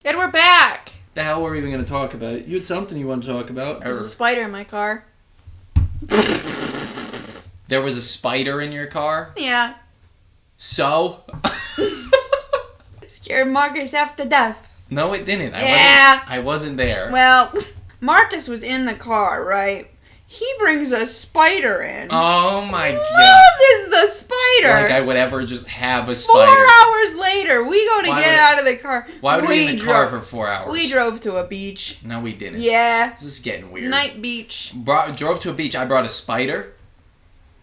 And we're back. The hell were we even going to talk about? You had something you want to talk about? There's a spider in my car. There was a spider in your car? Yeah. So? Scared Marcus half to death. No, it didn't. I wasn't there. Well, Marcus was in the car, right? He brings a spider in. Oh my god. Loses the spider. Like I would ever just have a spider. 4 hours later, we go to get out of the car. Why would we be in the car for 4 hours? We drove to a beach. No, we didn't. Yeah. This is getting weird. Night beach. Drove to a beach. I brought a spider.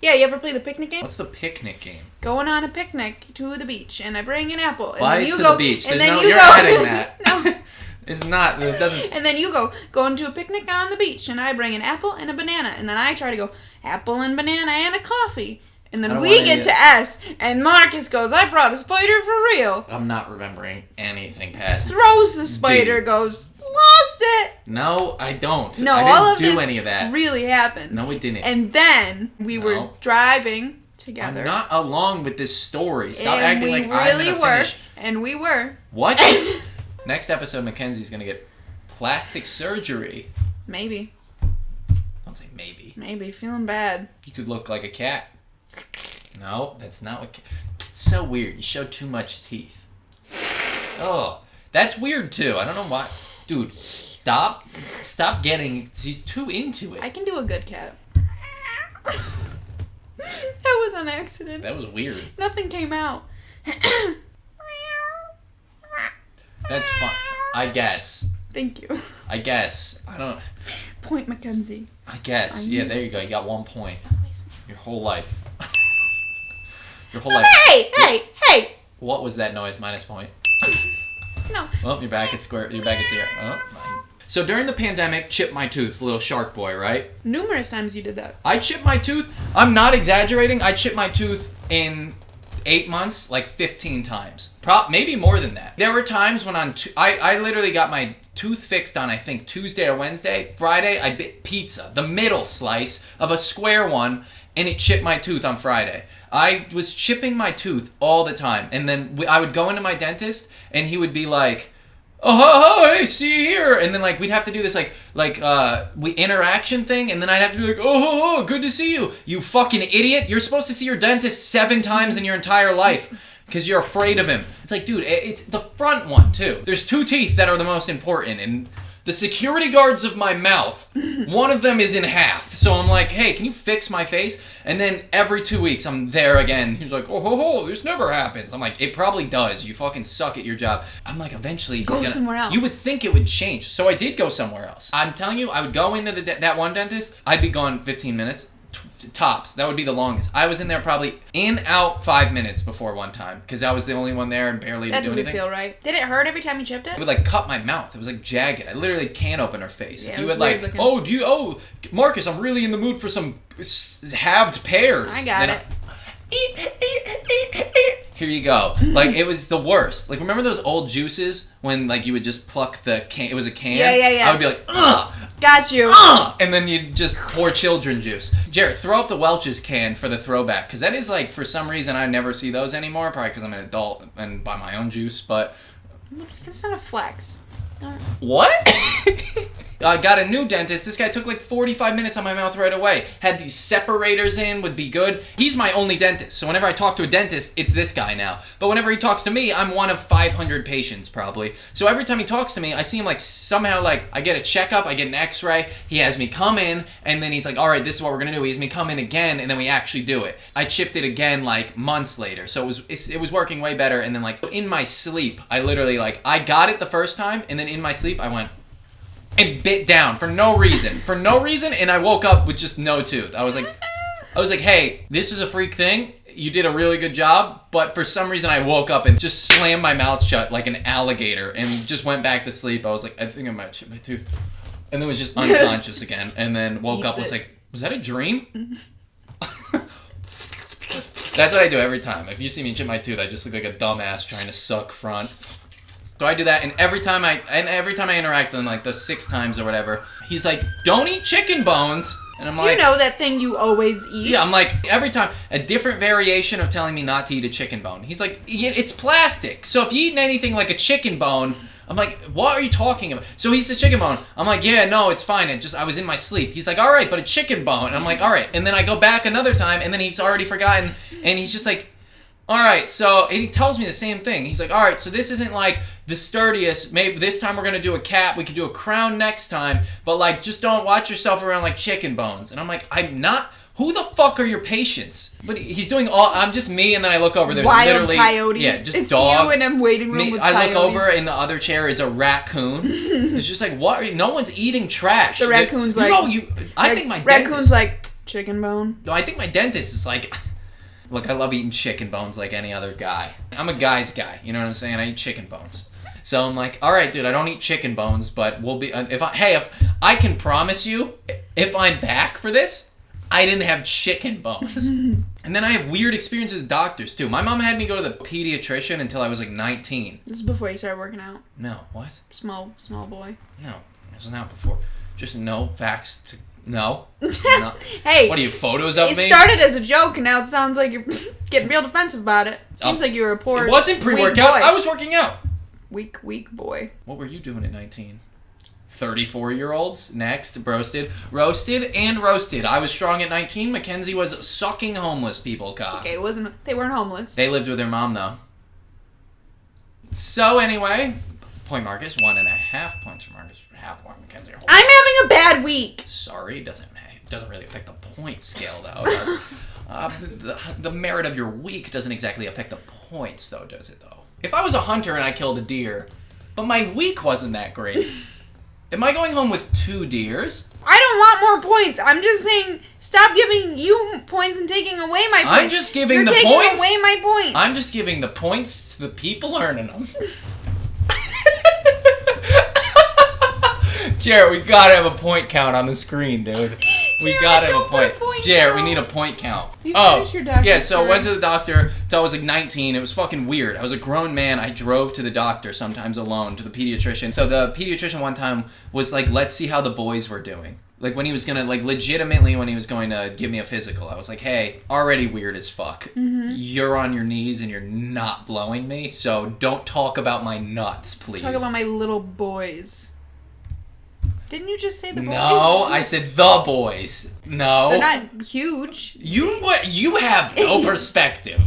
Yeah, you ever play the picnic game? What's the picnic game? Going on a picnic to the beach, and I bring an apple. And Why then is you to go, the beach? And There's then no, you you're go. adding that. No. It's not. It doesn't. And then you going to a picnic on the beach, and I bring an apple and a banana, and then I try to go apple and banana and a coffee, and then we get to S, and Marcus goes, I brought a spider for real. I'm not remembering anything past. Throws the spider, goes, lost it. No, I don't. No, I all of didn't do this any of that. Really happened. No, it didn't. And then we were driving together. I'm not along with this story. Stop and acting like I'm gonna finish. And we were. What? Next episode, Makenzi's gonna get plastic surgery. Maybe. Don't say maybe. Maybe. Feeling bad. You could look like a cat. No, that's not what... It's so weird. You show too much teeth. Oh, that's weird too. I don't know why. Dude, stop getting... She's too into it. I can do a good cat. That was an accident. That was weird. Nothing came out. That's fine. I guess. Thank you. I guess. I don't... Point Makenzi. I guess. Yeah, there you go. You got 1 point. Your whole life. Your whole life. Hey! What was that noise? Minus point. No. Well, you're back at square. You're back at zero. Oh, mine. So during the pandemic, chipped my tooth, little shark boy, right? Numerous times you did that. I chipped my tooth. I'm not exaggerating. I chipped my tooth in 8 months, like 15 times. Maybe more than that. There were times when I literally got my tooth fixed on, I think, Tuesday or Wednesday. Friday, I bit pizza, the middle slice of a square one, and it chipped my tooth on Friday. I was chipping my tooth all the time, and then I would go into my dentist, and he would be like, oh, hey, see you here. And then, like, we'd have to do this, interaction thing. And then I'd have to be like, oh, good to see you. You fucking idiot. You're supposed to see your dentist 7 times in your entire life because you're afraid of him. It's like, dude, it's the front one, too. There's 2 teeth that are the most important. And the security guards of my mouth, one of them is in half. So I'm like, hey, can you fix my face? And then every 2 weeks, I'm there again. He's like, oh, this never happens. I'm like, it probably does. You fucking suck at your job. I'm like, eventually he's go somewhere else. You would think it would change. So I did go somewhere else. I'm telling you, I would go into that one dentist. I'd be gone 15 minutes. Tops. That would be the longest. I was in there probably out 5 minutes before one time because I was the only one there and barely even do anything. That doesn't feel right. Did it hurt every time you chipped it? It would like cut my mouth. It was like jagged. I literally can't open her face. Yeah, If you would like, looking. Marcus, I'm really in the mood for some halved pears. I got it. Here you go. Like, it was the worst. Like, remember those old juices when, like, you would just pluck the can? It was a can? Yeah. I would be like, ugh! Got you. Ugh! And then you'd just pour children juice. Jarrett, throw up the Welch's can for the throwback. Because that is, like, for some reason, I never see those anymore. Probably because I'm an adult and buy my own juice, but... It's not a flex. What? I got a new dentist. This guy took like 45 minutes on my mouth right away. Had these separators in, would be good. He's my only dentist. So whenever I talk to a dentist, it's this guy now. But whenever he talks to me, I'm one of 500 patients probably. So every time he talks to me, I see him like somehow like I get a checkup, I get an x-ray. He has me come in and then he's like, all right, this is what we're going to do. He has me come in again and then we actually do it. I chipped it again like months later. So it was working way better. And then like in my sleep, I literally like, I got it the first time and then in my sleep, I went and bit down for no reason. And I woke up with just no tooth. I was like, hey, this is a freak thing. You did a really good job, but for some reason I woke up and just slammed my mouth shut like an alligator and just went back to sleep. I was like, I think I might chip my tooth. And then was just unconscious again. And then woke up, was like, was that a dream? That's what I do every time. If you see me chip my tooth, I just look like a dumbass trying to suck front. So I do that, and every time I interact with him, like those 6 times or whatever, he's like, "Don't eat chicken bones," and I'm like, you know that thing you always eat. Yeah, I'm like every time a different variation of telling me not to eat a chicken bone. He's like, "It's plastic, so if you eat anything like a chicken bone," I'm like, what are you talking about? So he says chicken bone. I'm like, yeah, no, it's fine. I was in my sleep. He's like, all right, but a chicken bone. And I'm like, all right. And then I go back another time, and then he's already forgotten. And he's just like, all right, so, and he tells me the same thing. He's like, all right, so this isn't like the sturdiest. Maybe this time we're going to do a cat. We could do a crown next time. But like, just don't watch yourself around like chicken bones. And I'm like, I'm not. Who the fuck are your patients? But he's doing all. I'm just me, and then I look over. There's wild literally coyotes. Yeah, just it's dog. you in a waiting room with coyotes. I look over, and the other chair is a raccoon. It's just like, what? No one's eating trash. The raccoon's like. I think my raccoon's dentist, like chicken bone. No, I think my dentist is like. Look, I love eating chicken bones like any other guy. I'm a guy's guy. You know what I'm saying? I eat chicken bones. So I'm like, all right, dude, I don't eat chicken bones, but we'll be. If I can promise you, if I'm back for this. I didn't have chicken bones. And then I have weird experiences with doctors, too. My mom had me go to the pediatrician until I was, like, 19. This is before you started working out. No, what? Small boy. No, this was not before. Just no facts. No. No. Hey. What are you, photos of me? It started as a joke, and now it sounds like you're getting real defensive about it. Seems like you were a poor. It wasn't pre-workout. I was working out. Weak boy. What were you doing at 19? 34-year-olds. Next, roasted. I was strong at 19. Makenzi was sucking homeless people cock. Okay, they weren't homeless. They lived with their mom, though. So, anyway, point Marcus. 1.5 points for Marcus. Half point Makenzi. I'm having a bad week. Sorry, it doesn't really affect the point scale, though. The merit of your week doesn't exactly affect the points, though, does it, though? If I was a hunter and I killed a deer, but my week wasn't that great... Am I going home with 2 deers? I don't want more points. I'm just saying, stop giving you points and taking away my points. I'm just giving You're the taking points. away my points. I'm just giving the points to the people earning them. Jarrett, we gotta have a point count on the screen, dude. We gotta have a point. Jarrett, we need a point count. Yeah, so I went to the doctor until I was like 19. It was fucking weird. I was a grown man. I drove to the doctor sometimes alone, to the pediatrician. So the pediatrician one time was like, let's see how the boys were doing. Like when he was gonna, like legitimately when he was going to give me a physical, I was like, hey, already weird as fuck. Mm-hmm. You're on your knees and you're not blowing me, so don't talk about my nuts, please. Talk about my little boys. Didn't you just say the boys? No, I said the boys. No. They're not huge. You have no perspective.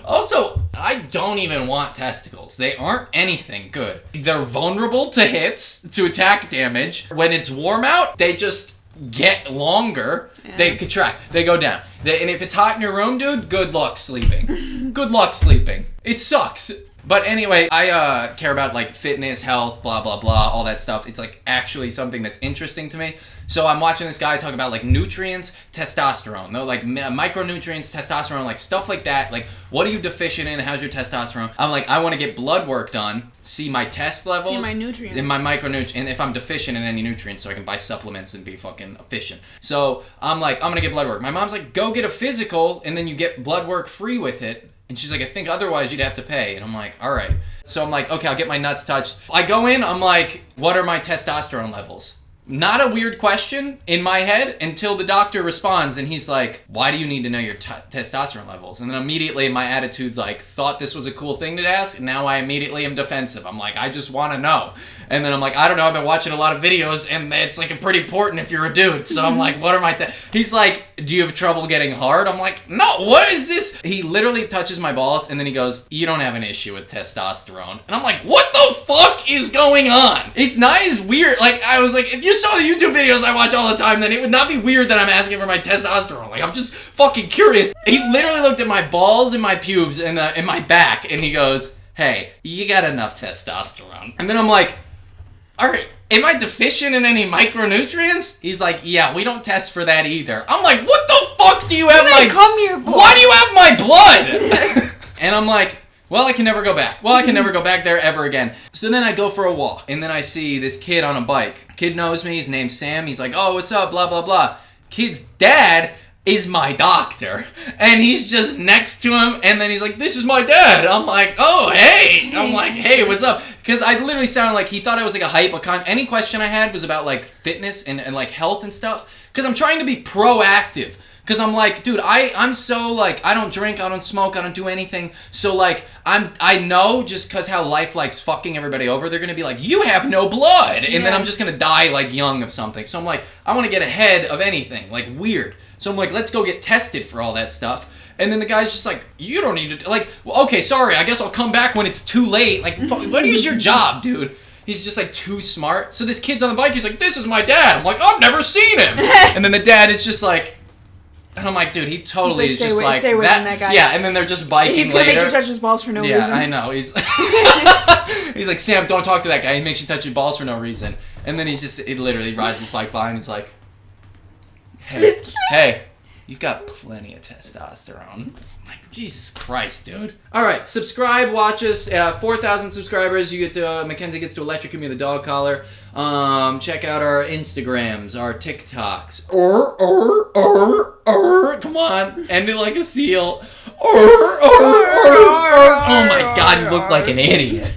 Also, I don't even want testicles. They aren't anything good. They're vulnerable to hits, to attack damage. When it's warm out, they just get longer. Yeah. They contract. They go down. And if it's hot in your room, dude, good luck sleeping. Good luck sleeping. It sucks. But anyway, I care about like fitness, health, blah, blah, blah, all that stuff. It's like actually something that's interesting to me. So I'm watching this guy talk about like nutrients, testosterone, though, like micronutrients, testosterone, like stuff like that. Like, what are you deficient in? How's your testosterone? I'm like, I want to get blood work done, see my test levels. See my nutrients. And my micronutrients, and if I'm deficient in any nutrients, so I can buy supplements and be fucking efficient. So I'm like, I'm going to get blood work. My mom's like, go get a physical, and then you get blood work free with it. And she's like, I think otherwise you'd have to pay. And I'm like, all right. So I'm like, okay, I'll get my nuts touched. I go in, I'm like, what are my testosterone levels? Not a weird question in my head until the doctor responds and he's like, why do you need to know your testosterone levels? And then immediately my attitude's like, thought this was a cool thing to ask, and now I immediately am defensive. I'm like, I just want to know. And then I'm like, I don't know, I've been watching a lot of videos and it's like pretty important if you're a dude. So I'm like, what are my He's like, do you have trouble getting hard? I'm like, no, what is this? He literally touches my balls and then he goes, you don't have an issue with testosterone. And I'm like, what the fuck is going on? It's not as weird. Like, I was like, if you saw the YouTube videos I watch all the time, then it would not be weird that I'm asking for my testosterone. Like, I'm just fucking curious. He literally looked at my balls and my pubes and my back, and he goes, hey, you got enough testosterone. And then I'm like, all right, am I deficient in any micronutrients? He's like, yeah, we don't test for that either. I'm like, what the fuck do you have I come here for? Why do you have my blood? And I'm like, well, I can never go back. Well, I can never go back there ever again. So then I go for a walk, and then I see this kid on a bike. Kid knows me. His name's Sam. He's like, oh, what's up, blah, blah, blah. Kid's dad is my doctor, and he's just next to him, and then he's like, this is my dad. I'm like, oh, hey. I'm like, hey, what's up? Because I literally sounded like he thought I was like a hype. Any question I had was about like fitness and like health and stuff, because I'm trying to be proactive. Because I'm like, dude, I'm so, like, I don't drink, I don't smoke, I don't do anything. So, like, I know just because how life likes fucking everybody over, they're going to be like, you have no blood. And then I'm just going to die, like, young of something. So I'm like, I want to get ahead of anything. Like, weird. So I'm like, let's go get tested for all that stuff. And then the guy's just like, you don't need to, like, well, okay, sorry, I guess I'll come back when it's too late. Like, what is your job, dude? He's just, like, too smart. So this kid's on the bike, he's like, this is my dad. I'm like, I've never seen him. And then the dad is just like, and I'm like, dude, he totally is just like, that guy. Yeah, and then they're just biking later. He's gonna make you touch his balls for no reason. Yeah, I know. He's like, Sam, don't talk to that guy. He makes you touch your balls for no reason. And then he literally rides his bike by and he's like, hey, you've got plenty of testosterone. Like, Jesus Christ, dude. Alright, subscribe, watch us. 4,000 subscribers, you get to, Makenzi gets to electrocute me with a dog collar. Check out our Instagrams, our TikToks. Come on, end it like a seal. Oh my God, you look like an idiot.